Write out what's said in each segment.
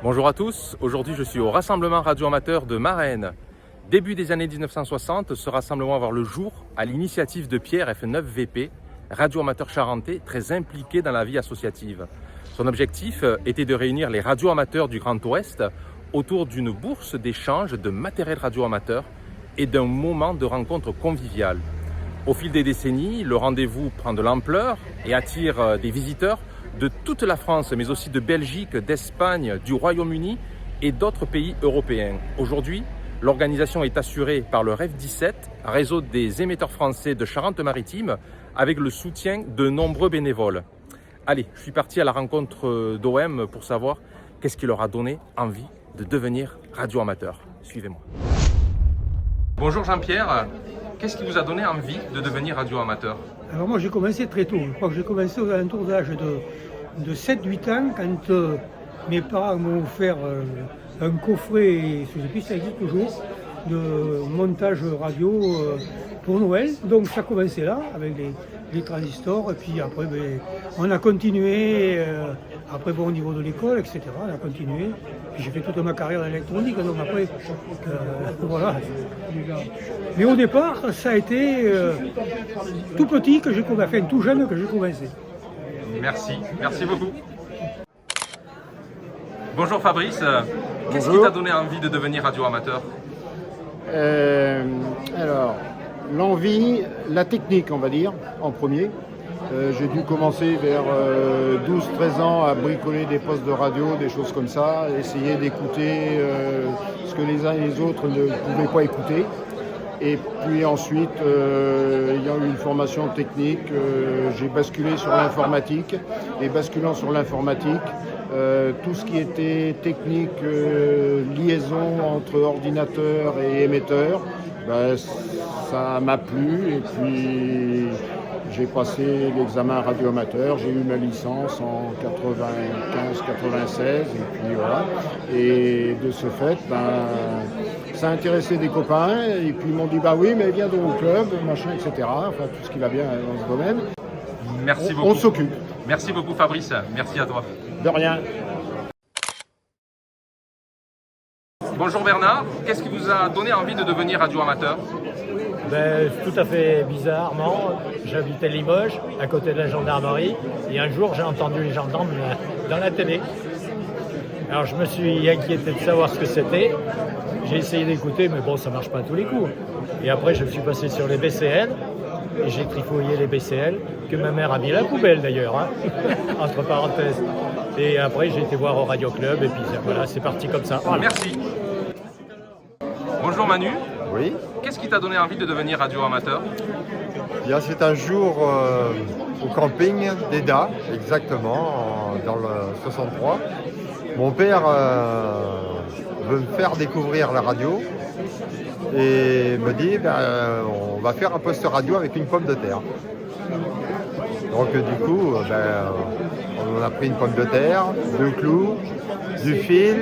Bonjour à tous, aujourd'hui je suis au rassemblement radio-amateur de Marennes. Début des années 1960, ce rassemblement va voir le jour à l'initiative de Pierre F9VP, radio-amateur charentais très impliqué dans la vie associative. Son objectif était de réunir les radio-amateurs du Grand Ouest autour d'une bourse d'échange de matériel radio-amateur et d'un moment de rencontre conviviale. Au fil des décennies, le rendez-vous prend de l'ampleur et attire des visiteurs de toute la France, mais aussi de Belgique, d'Espagne, du Royaume-Uni et d'autres pays européens. Aujourd'hui, l'organisation est assurée par le REF 17, réseau des émetteurs français de Charente-Maritime, avec le soutien de nombreux bénévoles. Allez, je suis parti à la rencontre d'OM pour savoir qu'est-ce qui leur a donné envie de devenir radio-amateur. Suivez-moi. Bonjour Jean-Pierre, qu'est-ce qui vous a donné envie de devenir radio-amateur? Alors moi j'ai commencé très tôt, je crois que j'ai commencé aux alentours d'âge de 7-8 ans quand mes parents m'ont offert un coffret, je ne sais plus si ça existe toujours, de montage radio pour Noël. Donc ça a commencé là avec les transistors et puis après on a continué, après au niveau de l'école, etc. On a continué. Puis j'ai fait toute ma carrière dans l'électronique, donc après, voilà. Mais au départ, ça a été tout petit que j'ai commencé, enfin tout jeune que j'ai commencé. Merci beaucoup. Bonjour Fabrice, qu'est-ce qui Bonjour. t'a donné envie de devenir radio-amateur? Alors, l'envie, la technique, on va dire, en premier. J'ai dû commencer vers 12-13 ans à bricoler des postes de radio, des choses comme ça, essayer d'écouter ce que les uns et les autres ne pouvaient pas écouter. Et puis ensuite, ayant eu une formation technique, j'ai basculé sur l'informatique. Et basculant sur l'informatique, tout ce qui était technique, liaison entre ordinateur et émetteur, ça m'a plu. Et puis j'ai passé l'examen radio-amateur, j'ai eu ma licence en 95-96 et puis voilà. Et de ce fait, ça a intéressé des copains et puis ils m'ont dit oui mais viens dans le club, machin, etc. Enfin tout ce qui va bien dans ce domaine. Merci beaucoup. On s'occupe. Merci beaucoup Fabrice, merci à toi. De rien. Bonjour Bernard, qu'est-ce qui vous a donné envie de devenir radio-amateur? Tout à fait bizarrement, j'habitais Limoges, à côté de la gendarmerie, et un jour j'ai entendu les gendarmes dans la télé. Alors je me suis inquiété de savoir ce que c'était, j'ai essayé d'écouter, mais bon, ça marche pas à tous les coups. Et après je me suis passé sur les BCL, et j'ai trifouillé les BCL, que ma mère a mis à la poubelle d'ailleurs, hein, entre parenthèses. Et après j'ai été voir au Radio Club, et puis voilà, c'est parti comme ça. Voilà. Merci. Bonjour Manu. Oui, Qu'est-ce qui t'a donné envie de devenir radio-amateur? bien c'est un jour au camping d'Eda, exactement, dans le 63. Mon père veut me faire découvrir la radio et me dit on va faire un poste radio avec une pomme de terre. Donc du coup, on a pris une pomme de terre, 2 clous, du fil,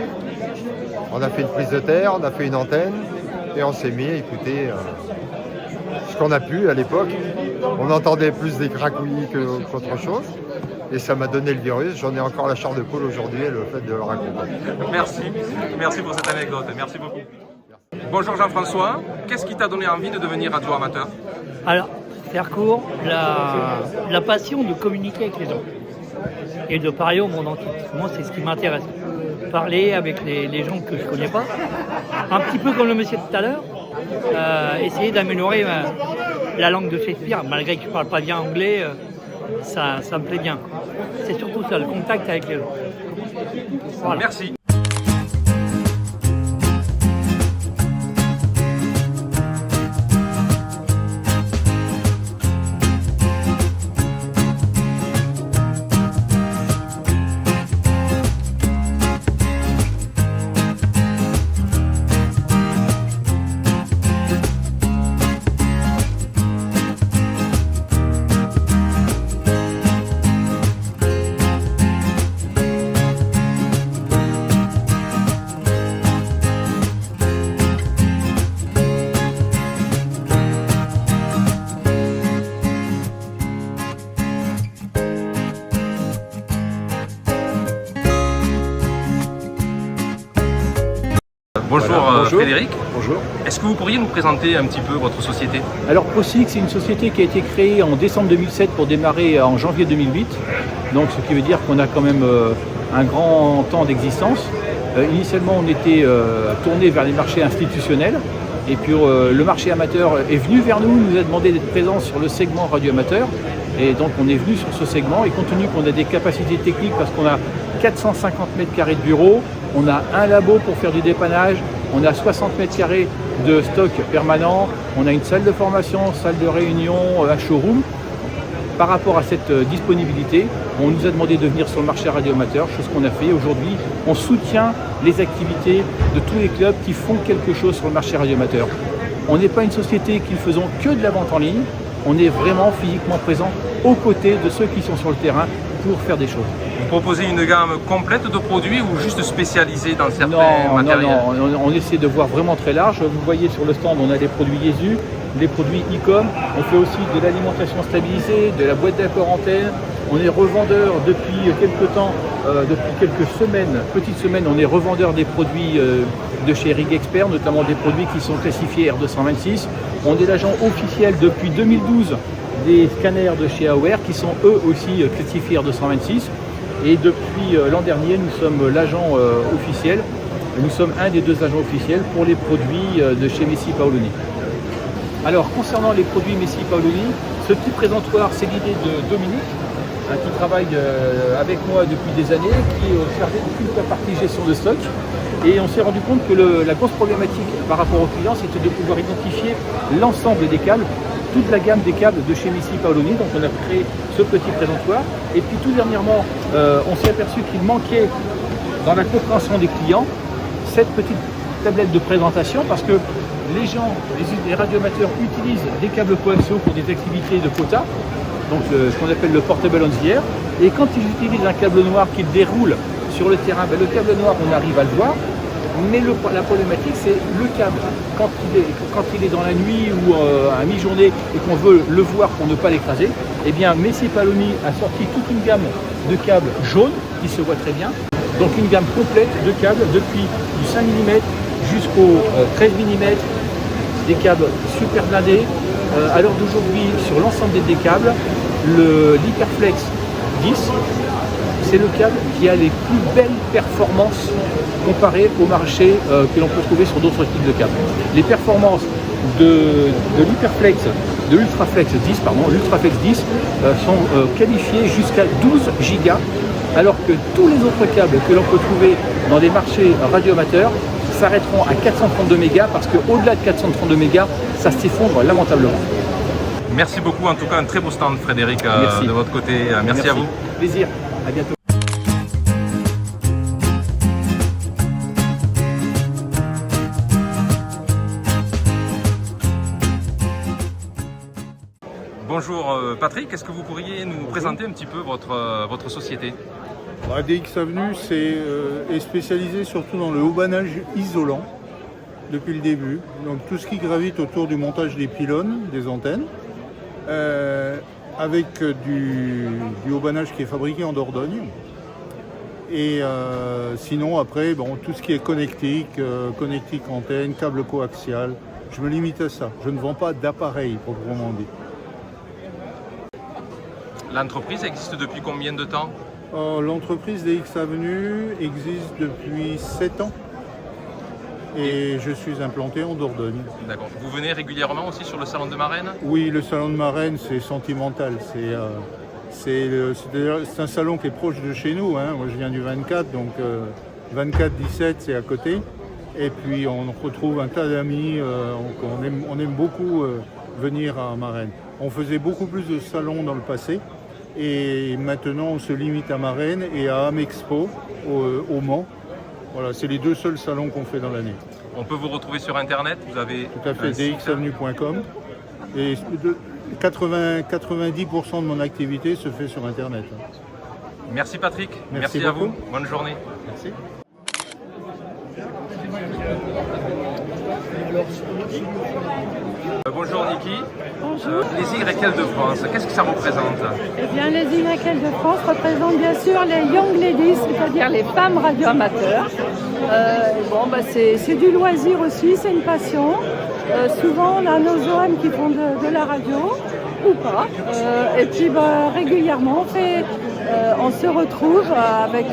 on a fait une prise de terre, on a fait une antenne. Et on s'est mis à écouter ce qu'on a pu à l'époque. On entendait plus des cracouillis qu'autre chose. Et ça m'a donné le virus. J'en ai encore la chair de poule aujourd'hui, le fait de le raconter. Merci pour cette anecdote, merci beaucoup. Bonjour Jean-François, qu'est-ce qui t'a donné envie de devenir radio-amateur? Alors, faire court, la passion de communiquer avec les gens et de parler au monde entier. Moi, c'est ce qui m'intéresse. Parler avec les gens que je ne connais pas, un petit peu comme le monsieur tout à l'heure, essayer d'améliorer la langue de Shakespeare, malgré que je ne parle pas bien anglais, ça me plaît bien. C'est surtout ça, le contact avec les gens. Voilà. Merci. Bonjour, Voilà. Bonjour. Frédéric. Bonjour. Est-ce que vous pourriez nous présenter un petit peu votre société? Alors ProSiC, c'est une société qui a été créée en décembre 2007 pour démarrer en janvier 2008. Donc ce qui veut dire qu'on a quand même un grand temps d'existence. Initialement, on était tourné vers les marchés institutionnels. Et puis le marché amateur est venu vers nous, nous a demandé d'être présent sur le segment radio amateur. Et donc on est venu sur ce segment et compte tenu qu'on a des capacités techniques parce qu'on a 450 mètres carrés de bureau, on a un labo pour faire du dépannage, on a 60 mètres carrés de stock permanent, on a une salle de formation, salle de réunion, un showroom. Par rapport à cette disponibilité, on nous a demandé de venir sur le marché radioamateur, chose qu'on a fait. Aujourd'hui, on soutient les activités de tous les clubs qui font quelque chose sur le marché radioamateur. On n'est pas une société qui ne faisons que de la vente en ligne, on est vraiment physiquement présent aux côtés de ceux qui sont sur le terrain pour faire des choses. Vous proposez une gamme complète de produits ou juste spécialisée dans certains matériels? Non, on essaie de voir vraiment très large. Vous voyez sur le stand, on a des produits Yesu, des produits e-com, on fait aussi de l'alimentation stabilisée, de la boîte d'accord antenne. On est revendeur depuis quelques temps, depuis quelques semaines, petites semaines, on est revendeur des produits de chez Rig Expert, notamment des produits qui sont classifiés R226. On est l'agent officiel depuis 2012 des scanners de chez AOR qui sont eux aussi classifiés R226. Et depuis l'an dernier, nous sommes l'agent officiel, nous sommes un des deux agents officiels pour les produits de chez Messi Paoloni. Alors concernant les produits Messi Paoloni, ce petit présentoir, c'est l'idée de Dominique, qui travaille avec moi depuis des années, qui est chargé de toute la partie gestion de stock. Et on s'est rendu compte que la grosse problématique par rapport aux clients, c'était de pouvoir identifier l'ensemble des câbles, toute la gamme des câbles de chez Messi Paoloni. Donc on a créé ce petit présentoir. Et puis tout dernièrement, on s'est aperçu qu'il manquait dans la compréhension des clients cette petite tablette de présentation parce que les gens, les radioamateurs utilisent des câbles coaxiaux pour des activités de quota, donc ce qu'on appelle le portable on the air. Et quand ils utilisent un câble noir qu'ils déroulent sur le terrain, le câble noir, on arrive à le voir. Mais la problématique, c'est le câble. Quand il est dans la nuit ou à mi-journée et qu'on veut le voir pour ne pas l'écraser, eh bien Messi Paoloni a sorti toute une gamme de câbles jaunes qui se voit très bien. Donc une gamme complète de câbles depuis du 5 mm jusqu'au 13 mm, des câbles super blindés. À l'heure d'aujourd'hui, sur l'ensemble des câbles, l'Hyperflex 10, c'est le câble qui a les plus belles performances comparées au marché que l'on peut trouver sur d'autres types de câbles. Les performances de l'Hyperflex, de l'Ultraflex 10, l'Ultraflex 10 sont qualifiées jusqu'à 12 gigas, alors que tous les autres câbles que l'on peut trouver dans des marchés radioamateurs s'arrêteront à 432 mégas parce qu'au-delà de 432 mégas, ça s'effondre lamentablement. Merci beaucoup, en tout cas un très beau stand Frédéric de votre côté. Merci à vous. Plaisir, à bientôt. Bonjour Patrick, est-ce que vous pourriez nous présenter un petit peu votre société? DX Avenue est spécialisé surtout dans le haubanage isolant depuis le début. Donc tout ce qui gravite autour du montage des pylônes, des antennes, avec du haubanage qui est fabriqué en Dordogne. Et sinon après, tout ce qui est connectique antenne, câble coaxial, je me limite à ça. Je ne vends pas d'appareil proprement dit. L'entreprise existe depuis combien de temps? L'entreprise DX Avenue existe depuis 7 ans et je suis implanté en Dordogne. D'accord. Vous venez régulièrement aussi sur le salon de Marennes? Oui, le salon de Marennes, c'est sentimental. C'est un salon qui est proche de chez nous. Moi, je viens du 24, donc 24-17, c'est à côté. Et puis, on retrouve un tas d'amis. On aime beaucoup venir à Marennes. On faisait beaucoup plus de salons dans le passé. Et maintenant, on se limite à Marennes et à Amexpo, au Mans. Voilà, c'est les deux seuls salons qu'on fait dans l'année. On peut vous retrouver sur Internet, vous avez tout à fait, dxavenue.com. Et 90% de mon activité se fait sur Internet. Merci Patrick, merci à vous, bonne journée. Merci. Bonjour Niki. Bonjour. Les YL de France, qu'est-ce que ça représente? Eh bien, les YL de France représentent bien sûr les Young Ladies, c'est-à-dire les femmes radioamateurs. C'est du loisir aussi, c'est une passion. Souvent, on a nos OM qui font de la radio, ou pas. Et puis, régulièrement, on se retrouve avec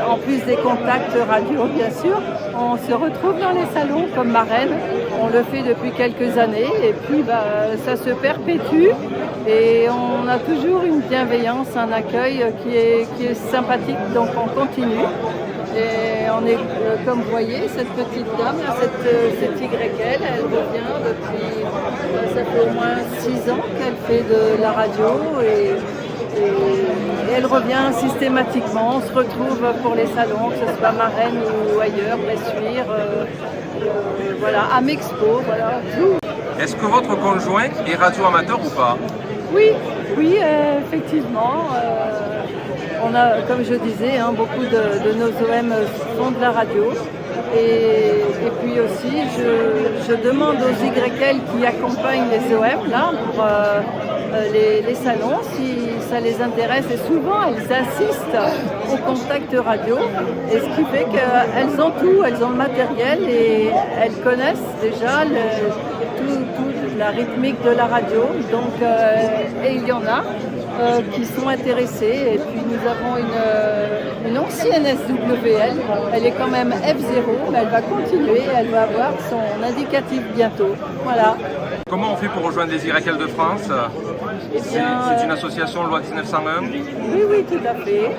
en plus des contacts radio, bien sûr, on se retrouve dans les salons comme marraine. On le fait depuis quelques années et puis ça se perpétue et on a toujours une bienveillance, un accueil qui est sympathique, donc on continue. Et on est, comme vous voyez, cette petite dame, cette YL, elle revient depuis, ça fait au moins 6 ans qu'elle fait de la radio et elle revient systématiquement. On se retrouve pour les salons, que ce soit Marraine ou ailleurs, Bressuire, à Mexpo, voilà, tout. Est-ce que votre conjoint est radio-amateur ou pas? Oui, effectivement. On a, comme je disais, beaucoup de nos OM font de la radio. Et puis aussi, je demande aux YL qui accompagnent les OM là, pour les salons, si ça les intéresse. Et souvent, elles assistent au contact radio. Et ce qui fait qu'elles ont tout, elles ont le matériel et elles connaissent déjà toute la rythmique de la radio. Donc, et il y en a qui sont intéressés. Et puis nous avons une ancienne SWL, elle est quand même F0, mais elle va continuer, elle va avoir son indicatif bientôt. Voilà. Comment on fait pour rejoindre les YL de France? C'est une association loi 1901? Oui, tout à fait.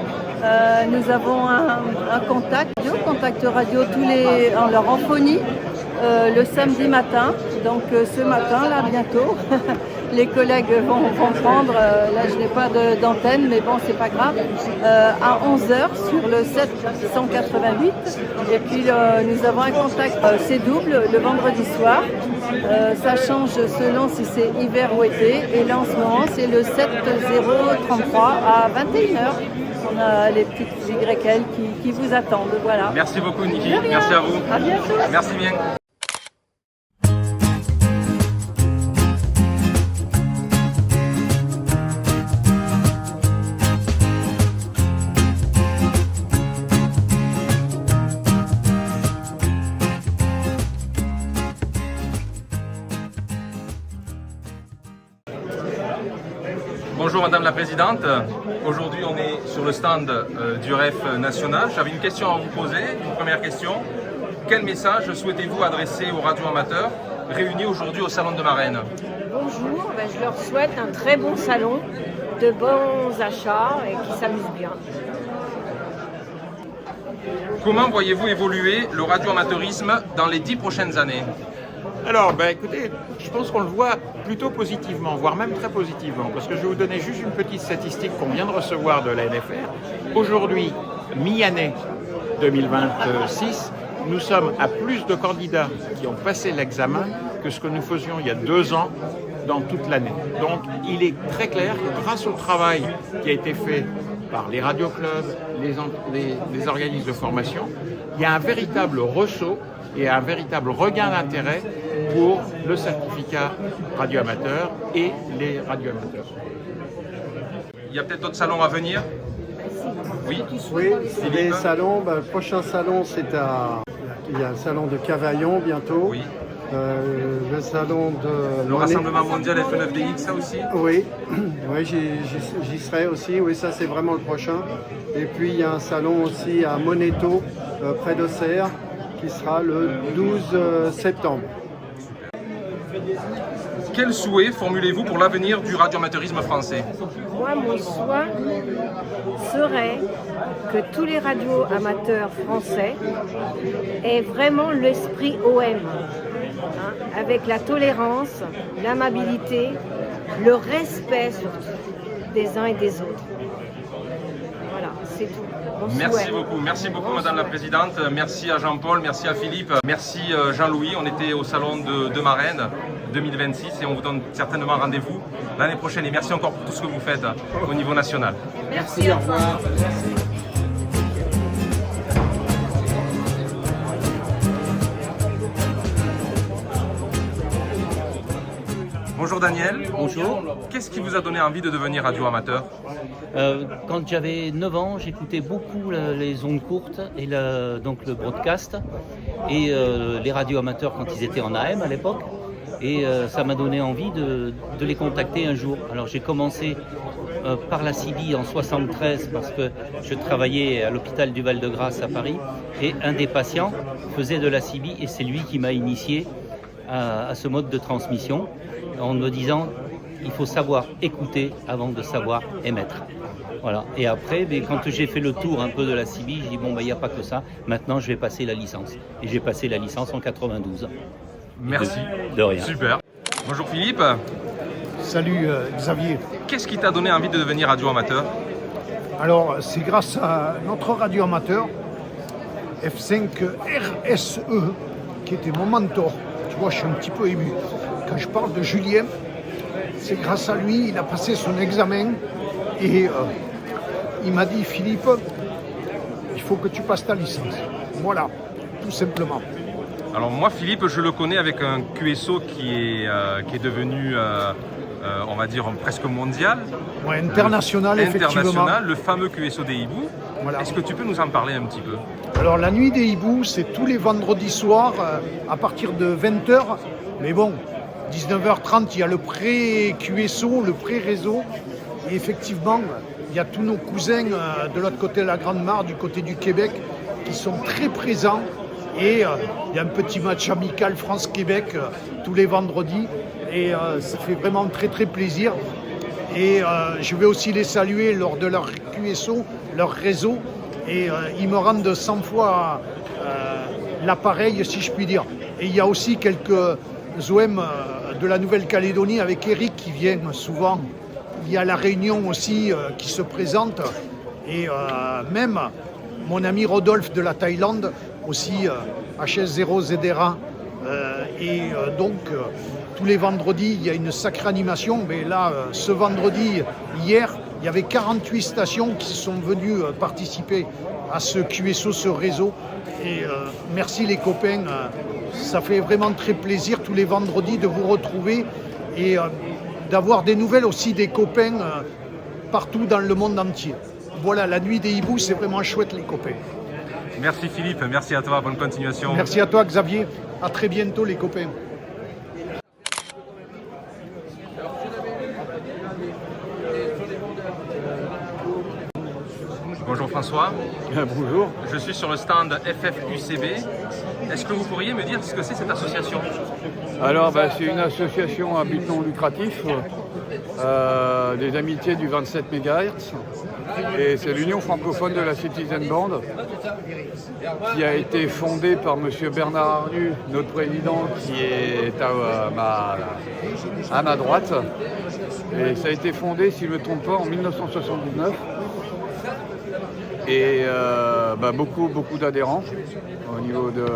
Nous avons un contact radio en leur emphonie. Le samedi matin, donc ce matin, là, bientôt, les collègues vont prendre, là je n'ai pas d'antenne, mais bon, c'est pas grave, à 11h sur le 788. Et puis nous avons un contact, c'est double, le vendredi soir. Ça change selon si c'est hiver ou été. Et là, en ce moment, c'est le 7033 à 21h. On a les petites YL qui vous attendent, voilà. Merci beaucoup, Niki. Merci à vous. À bientôt. Merci bien. Bonjour Madame la Présidente, aujourd'hui on est sur le stand du REF national. J'avais une question à vous poser, une première question. Quel message souhaitez-vous adresser aux radioamateurs réunis aujourd'hui au Salon de Marennes? Bonjour, je leur souhaite un très bon salon, de bons achats et qui s'amusent bien. Comment voyez-vous évoluer le radioamateurisme dans les 10 prochaines années? Alors, écoutez, je pense qu'on le voit plutôt positivement, voire même très positivement, parce que je vais vous donner juste une petite statistique qu'on vient de recevoir de la NFR. Aujourd'hui, mi-année 2026, nous sommes à plus de candidats qui ont passé l'examen que ce que nous faisions il y a 2 ans dans toute l'année. Donc, il est très clair que grâce au travail qui a été fait par les radioclubs, les organismes de formation, il y a un véritable ressaut et un véritable regain d'intérêt pour le certificat radioamateur et les radioamateurs. Il y a peut-être d'autres salons à venir? Oui, les salons, le prochain salon il y a le salon de Cavaillon bientôt. Oui. Le salon de... Le Rassemblement mondial F9DX, ça aussi? Oui, j'y serai aussi, oui, ça c'est vraiment le prochain. Et puis il y a un salon aussi à Moneto, près d'Auxerre, qui sera le 12 septembre. Quel souhait formulez-vous pour l'avenir du radioamateurisme français? Moi, mon souhait serait que tous les radioamateurs français aient vraiment l'esprit OM, avec la tolérance, l'amabilité, le respect surtout des uns et des autres. Voilà, c'est tout. Merci beaucoup Madame la Présidente, merci à Jean-Paul, merci à Philippe, merci Jean-Louis. On était au salon de Marennes 2026 et on vous donne certainement rendez-vous l'année prochaine. Et merci encore pour tout ce que vous faites au niveau national. Merci, au revoir. Bonjour Daniel. Bonjour. Qu'est-ce qui vous a donné envie de devenir radio-amateur? Quand j'avais 9 ans, j'écoutais beaucoup les ondes courtes et donc le broadcast et les radio-amateurs quand ils étaient en AM à l'époque. Et ça m'a donné envie de les contacter un jour. Alors j'ai commencé par la CIBI en 73 parce que je travaillais à l'hôpital du Val-de-Grâce à Paris et un des patients faisait de la CIBI et c'est lui qui m'a initié à ce mode de transmission en me disant il faut savoir écouter avant de savoir émettre. Voilà. Et après, quand j'ai fait le tour un peu de la CIBI, j'ai dit bon, il n'y a pas que ça, maintenant je vais passer la licence. Et j'ai passé la licence en 92. Merci. De rien. Super. Bonjour Philippe. Salut Xavier. Qu'est-ce qui t'a donné envie de devenir radio-amateur? Alors, c'est grâce à notre radio amateur, F5 RSE, qui était mon mentor. Tu vois, je suis un petit peu ému. Quand je parle de Julien, c'est grâce à lui, il a passé son examen et il m'a dit, Philippe, il faut que tu passes ta licence. Voilà, tout simplement. Alors moi Philippe, je le connais avec un QSO qui est devenu, on va dire, presque mondial. Ouais, international, effectivement. International, le fameux QSO des hiboux. Voilà. Est-ce que tu peux nous en parler un petit peu? Alors la nuit des hiboux, c'est tous les vendredis soirs à partir de 20h. Mais bon, 19h30, il y a le pré-QSO, le pré-réseau. Et effectivement, il y a tous nos cousins de l'autre côté de la Grande Mare, du côté du Québec, qui sont très présents. Et il y a un petit match amical France-Québec tous les vendredis. Et ça fait vraiment très très plaisir. Et je vais aussi les saluer lors de leur QSO, leur réseau. Et ils me rendent 100 fois l'appareil, si je puis dire. Et il y a aussi quelques OM de la Nouvelle-Calédonie avec Eric qui viennent souvent. Il y a la Réunion aussi qui se présente. Et même mon ami Rodolphe de la Thaïlande, aussi HS0 ZRA. Donc, tous les vendredis, il y a une sacrée animation. Mais là, ce vendredi, hier, il y avait 48 stations qui sont venues participer à ce QSO, ce réseau. Et merci les copains. Ça fait vraiment très plaisir tous les vendredis de vous retrouver et d'avoir des nouvelles aussi des copains partout dans le monde entier. Voilà, la nuit des hiboux, c'est vraiment chouette les copains. Merci Philippe, merci à toi, bonne continuation. Merci à toi Xavier, à très bientôt les copains. Bonjour François. Bonjour. Je suis sur le stand FFUCB. Est-ce que vous pourriez me dire ce que c'est cette association? Alors c'est une association à but non lucratif des amitiés du 27 MHz et c'est l'Union francophone de la Citizen Band qui a été fondée par M. Bernard Arnoux, notre président qui est à ma droite. Et ça a été fondé, si je ne me trompe pas, en 1979. Et beaucoup d'adhérents au niveau de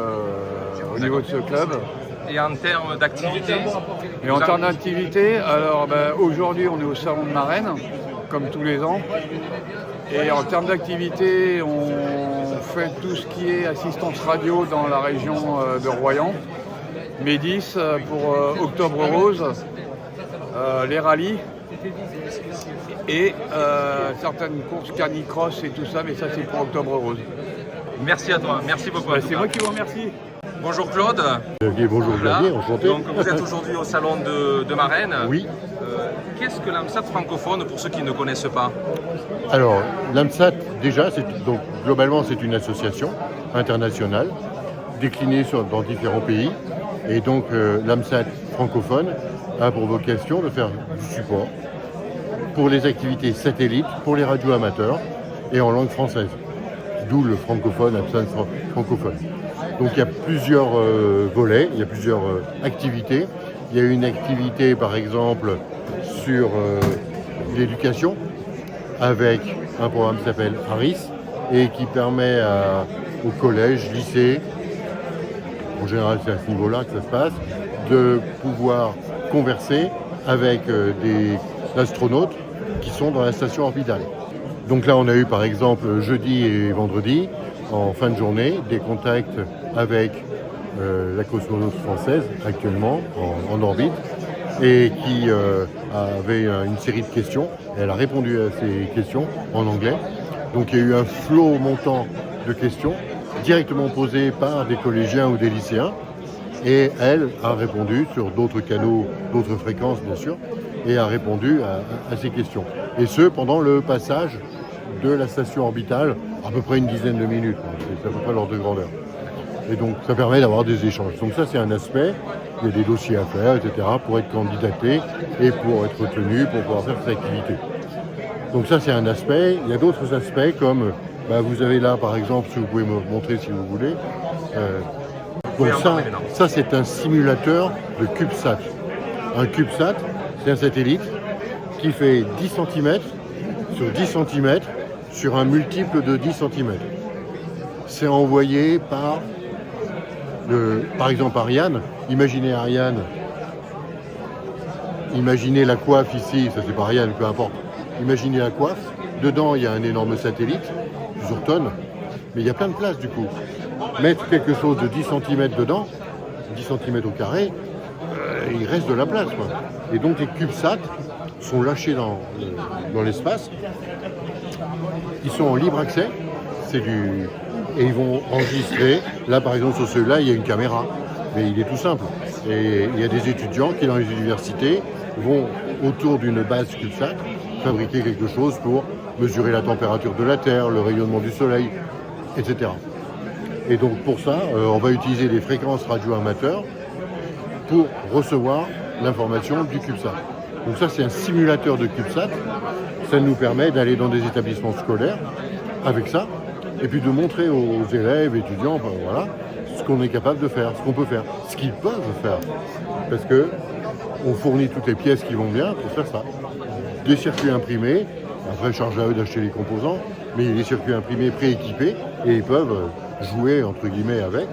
ce club. Et en termes d'activité? Et en termes d'activité, alors aujourd'hui on est au Salon de Marraine, comme tous les ans. Et en termes d'activité, on fait tout ce qui est assistance radio dans la région de Royan, Médis pour Octobre Rose, les rallyes et certaines courses canicross et tout ça, mais ça c'est pour Octobre Rose. Merci à toi, merci beaucoup. C'est moi qui vous remercie. Bonjour Claude. Bonjour Xavier, enchanté. Donc vous êtes aujourd'hui au salon de Marraine. Oui. Qu'est-ce que l'AMSAT francophone pour ceux qui ne connaissent pas? Alors l'AMSAT déjà, globalement c'est une association internationale déclinée dans différents pays. Et donc l'AMSAT francophone a pour vocation de faire du support pour les activités satellites, pour les radios amateurs et en langue française. D'où le francophone, AMSAT francophone. Donc il y a plusieurs volets, il y a plusieurs activités. Il y a une activité par exemple sur l'éducation avec un programme qui s'appelle ARIS et qui permet aux collèges, lycées, en général c'est à ce niveau-là que ça se passe, de pouvoir converser avec des astronautes qui sont dans la station orbitale. Donc là on a eu par exemple jeudi et vendredi en fin de journée des contacts avec la cosmonaute française actuellement en orbite et qui avait une série de questions. Elle a répondu à ces questions en anglais. Donc il y a eu un flot montant de questions directement posées par des collégiens ou des lycéens. Et elle a répondu sur d'autres canaux, d'autres fréquences bien sûr, et a répondu à ces questions. Et ce, pendant le passage de la station orbitale, à peu près une dizaine de minutes. C'est à peu près l'ordre de grandeur. Et donc ça permet d'avoir des échanges. Donc ça c'est un aspect, il y a des dossiers à faire, etc. pour être candidaté et pour être retenu, pour pouvoir faire cette activité. Donc ça c'est un aspect. Il y a d'autres aspects comme, vous avez là par exemple, si vous pouvez me montrer si vous voulez. Donc ça c'est un simulateur de CubeSat. Un CubeSat, c'est un satellite qui fait 10 cm sur 10 cm sur un multiple de 10 cm. C'est envoyé par exemple Ariane. Imaginez Ariane, imaginez la coiffe ici, ça c'est pas Ariane, peu importe. Imaginez la coiffe, dedans il y a un énorme satellite, plusieurs tonnes, mais il y a plein de place du coup. Mettre quelque chose de 10 cm dedans, 10 cm au carré, il reste de la place, quoi. Et donc les CubeSat sont lâchés dans l'espace, ils sont en libre accès, et ils vont enregistrer. Là par exemple sur celui-là il y a une caméra, mais il est tout simple. Et il y a des étudiants qui dans les universités vont autour d'une base CubeSat fabriquer quelque chose pour mesurer la température de la Terre, le rayonnement du soleil, etc. Et donc pour ça, on va utiliser des fréquences radio amateurs pour recevoir l'information du CubeSat. Donc ça c'est un simulateur de CubeSat, ça nous permet d'aller dans des établissements scolaires avec ça, et puis de montrer aux élèves, étudiants, voilà, ce qu'on est capable de faire, ce qu'on peut faire, ce qu'ils peuvent faire. Parce que on fournit toutes les pièces qui vont bien pour faire ça. Des circuits imprimés, après charge à eux d'acheter les composants, mais il y a des circuits imprimés prééquipés et ils peuvent jouer entre guillemets avec.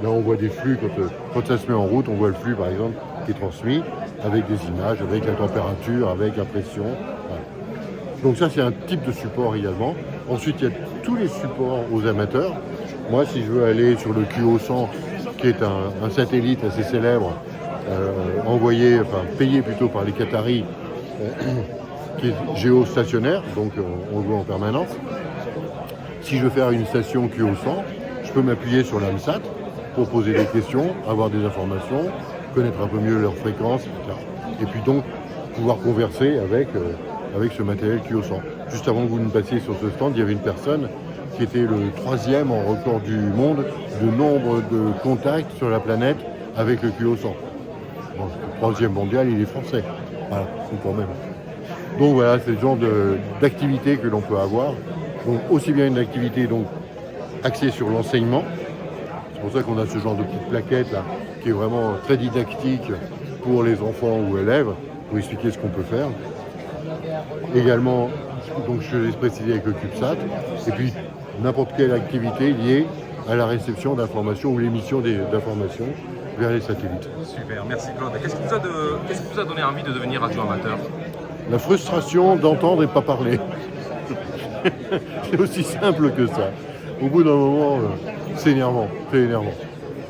Là on voit des flux, quand ça se met en route, on voit le flux par exemple qui est transmis avec des images, avec la température, avec la pression. Voilà. Donc ça c'est un type de support également. Ensuite il y a tous les supports aux amateurs. Moi si je veux aller sur le QO100, qui est un satellite assez célèbre, payé plutôt par les Qataris, qui est géostationnaire, donc on le voit en permanence. Si je veux faire une station QO100, je peux m'appuyer sur l'AMSAT pour poser des questions, avoir des informations, connaître un peu mieux leurs fréquences, etc. Et puis donc pouvoir converser avec ce matériel QO100. Juste avant que vous ne passiez sur ce stand, il y avait une personne qui était le 3e en record du monde de nombre de contacts sur la planète avec le QO100. Bon, le 3e mondial, il est français. Voilà, c'est quand même. Donc voilà, c'est le genre d'activité que l'on peut avoir. Donc aussi bien une activité donc, axée sur l'enseignement. C'est pour ça qu'on a ce genre de petite plaquette là, qui est vraiment très didactique pour les enfants ou élèves, pour expliquer ce qu'on peut faire. Également, donc je l'ai précisé avec le CubeSat, et puis n'importe quelle activité liée à la réception d'informations ou l'émission d'informations vers les satellites. Super, merci Claude. Qu'est-ce qui vous a donné envie de devenir radioamateur? La frustration d'entendre et pas parler. C'est aussi simple que ça. Au bout d'un moment, c'est énervant,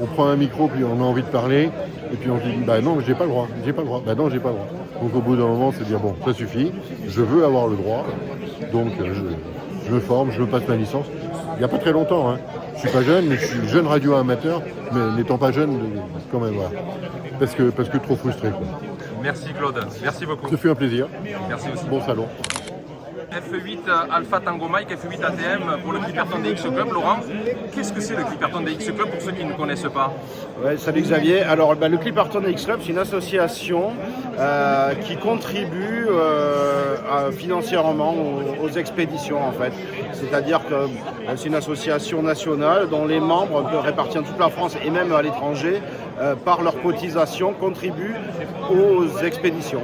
On prend un micro, puis on a envie de parler, et puis on dit « bah non, j'ai pas le droit, bah non, j'ai pas le droit ». Donc au bout d'un moment, c'est dire « bon, ça suffit, je veux avoir le droit, donc je me forme, je me passe ma licence ». Il n'y a pas très longtemps, hein. Je suis pas jeune, mais je suis jeune radio-amateur, mais n'étant pas jeune, quand même, voilà. Parce que trop frustré, quoi. Merci Claude, merci beaucoup. Ce fut un plaisir. Merci aussi. Bon salon. F8 Alpha Tango Mike, F8 ATM pour le Clipperton DX Club. Laurent, qu'est-ce que c'est le Clipperton DX Club pour ceux qui ne connaissent pas? Ouais, salut Xavier. Alors le Clipperton DX Club, c'est une association qui contribue financièrement aux expéditions en fait. C'est-à-dire que c'est une association nationale dont les membres répartis dans toute la France et même à l'étranger, par leur cotisation, contribuent aux expéditions.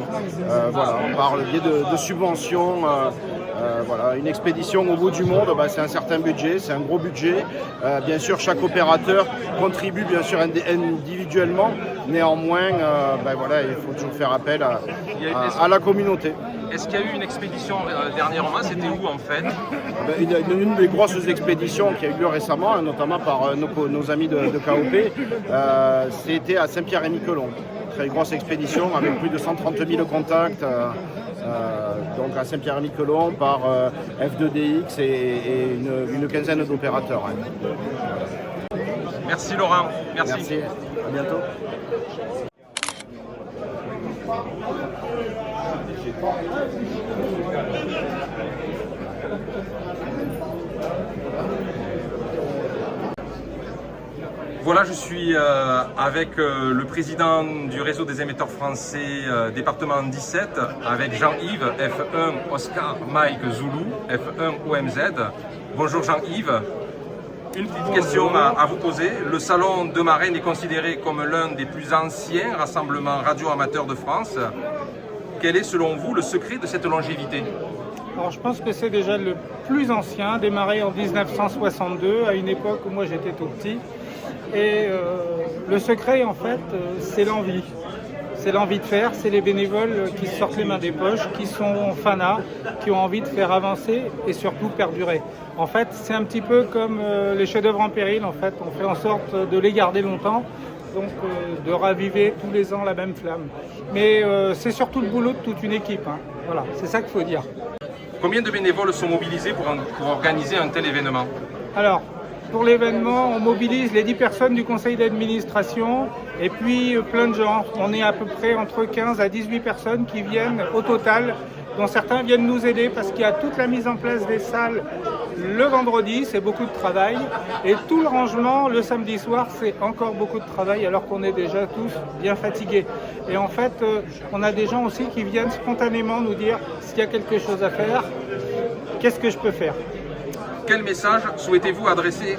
Voilà, par le biais de subventions. Voilà, une expédition au bout du monde, c'est un certain budget, c'est un gros budget. Bien sûr, chaque opérateur contribue bien sûr individuellement. Néanmoins, voilà, il faut toujours faire appel à la communauté. Est-ce qu'il y a eu une expédition dernièrement? C'était où en fait? Une des grosses expéditions qui a eu lieu récemment, notamment par nos amis de KOP, c'était à Saint-Pierre-et-Miquelon. très grosse expédition avec plus de 130 000 contacts donc à Saint-Pierre-et-Miquelon par F2DX et une quinzaine d'opérateurs. Merci Laurent, merci. Merci, à bientôt. Voilà, je suis avec le président du réseau des émetteurs français département 17, avec Jean-Yves, F1 Oscar Mike Zulu, F1 OMZ. Bonjour Jean-Yves. Une petite question à vous poser. Le salon de Marennes est considéré comme l'un des plus anciens rassemblements radio-amateurs de France. Quel est selon vous le secret de cette longévité? Alors je pense que c'est déjà le plus ancien, démarré en 1962, à une époque où moi j'étais tout petit. Et le secret en fait, c'est l'envie. C'est l'envie de faire, c'est les bénévoles qui sortent les mains des poches, qui sont fanas, qui ont envie de faire avancer et surtout perdurer. En fait, c'est un petit peu comme les chefs-d'œuvre en péril, en fait. On fait en sorte de les garder longtemps, donc de raviver tous les ans la même flamme. Mais c'est surtout le boulot de toute une équipe, hein. Voilà, c'est ça qu'il faut dire. Combien de bénévoles sont mobilisés pour organiser un tel événement? Alors, pour l'événement, on mobilise les 10 personnes du conseil d'administration et puis plein de gens. On est à peu près entre 15 à 18 personnes qui viennent au total, dont certains viennent nous aider parce qu'il y a toute la mise en place des salles le vendredi, c'est beaucoup de travail, et tout le rangement le samedi soir, c'est encore beaucoup de travail alors qu'on est déjà tous bien fatigués. Et en fait, on a des gens aussi qui viennent spontanément nous dire s'il y a quelque chose à faire, qu'est-ce que je peux faire? Quel message souhaitez-vous adresser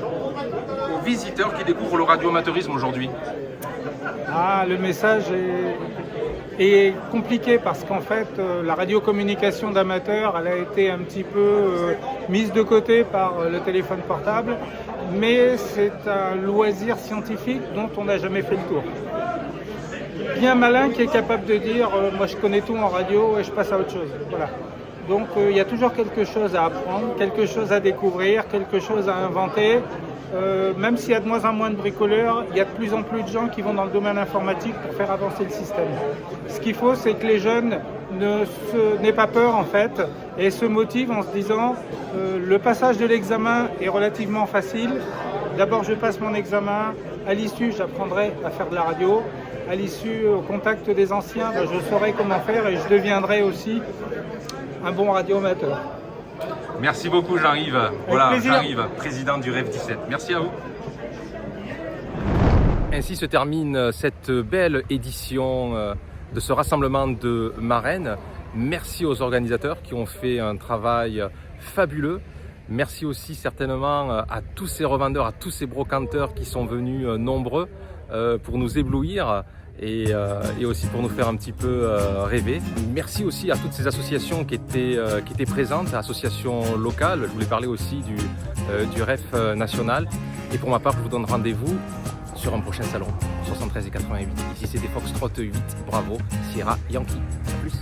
aux visiteurs qui découvrent le radioamateurisme aujourd'hui? Le message est compliqué parce qu'en fait, la radiocommunication d'amateurs, elle a été un petit peu mise de côté par le téléphone portable, mais c'est un loisir scientifique dont on n'a jamais fait le tour. Bien malin qui est capable de dire moi je connais tout en radio et je passe à autre chose. Voilà. Donc il y a toujours quelque chose à apprendre, quelque chose à découvrir, quelque chose à inventer. Même s'il y a de moins en moins de bricoleurs, il y a de plus en plus de gens qui vont dans le domaine informatique pour faire avancer le système. Ce qu'il faut, c'est que les jeunes n'aient pas peur en fait et se motivent en se disant le passage de l'examen est relativement facile. D'abord je passe mon examen, à l'issue j'apprendrai à faire de la radio. À l'issue, au contact des anciens, je saurai comment faire et je deviendrai aussi un bon radioamateur. Merci beaucoup Jean-Yves. Voilà, Jean-Yves, président du REF 17. Merci à vous. Ainsi se termine cette belle édition de ce rassemblement de Marennes. Merci aux organisateurs qui ont fait un travail fabuleux. Merci aussi certainement à tous ces revendeurs, à tous ces brocanteurs qui sont venus nombreux pour nous éblouir. Et aussi pour nous faire un petit peu rêver. Merci aussi à toutes ces associations qui étaient présentes, associations locales. Je voulais parler aussi du REF national. Et pour ma part, je vous donne rendez-vous sur un prochain salon, 73 et 88. Ici c'était Foxtrot 8, Bravo, Sierra Yankee. A plus.